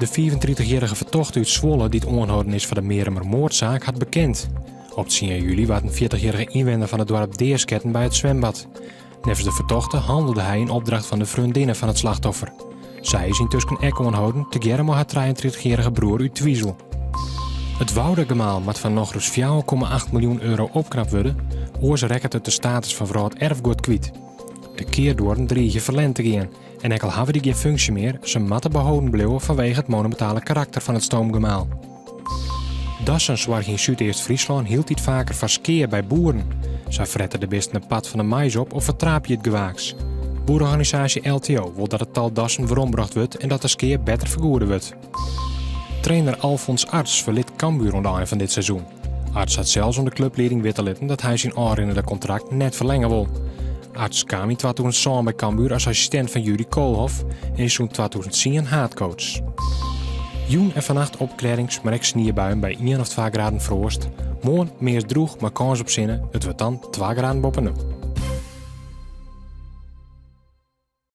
De 34-jarige vertocht uit Zwolle die het aangehouden is voor de Meremer moordzaak had bekend. Op 10 juli werd een 40-jarige inwoner van het dorp Deersketten bij het zwembad. Nevens de vertochte handelde hij in opdracht van de vriendinnen van het slachtoffer. Zij is intussen ook aangehouden, tegemoet met haar 23-jarige broer uit Twiesel. Het Woudergemaal moet van nog eens 4,8 miljoen euro opknapt worden, oors rekt het de status van vrouw het erfgoed kwijt. De keerdoorn dreig je verlend te gaan en enkel hebben die geen functie meer, ze moeten behouden blijven vanwege het monumentale karakter van het stoomgemaal. Dassens waar in Zuid-Eerst-Friesland hield dit vaker van skeer bij boeren. Zij fretten de best een pad van de mais op of vertraap je het gewaaks. Boerenorganisatie LTO wil dat het tal dassen verombracht wordt en dat de skeer beter vergoeden wordt. Trainer Alfons Arts verliet Cambuur aan het einde van dit seizoen. Arts had zelfs onder de clubleiding weten laten dat hij zijn aanrijdende contract net verlengen wil. Arts kwam in 2007 bij Cambuur als assistent van Jurie Koolhof en is toen 2010 haatcoach. Joen en vannacht opklarings, maar ook sneeuwbuien bij 1 of 2 graden vorst. Morgen meer droog, maar kans op zinnen. Het wordt dan 2 graden bovenop.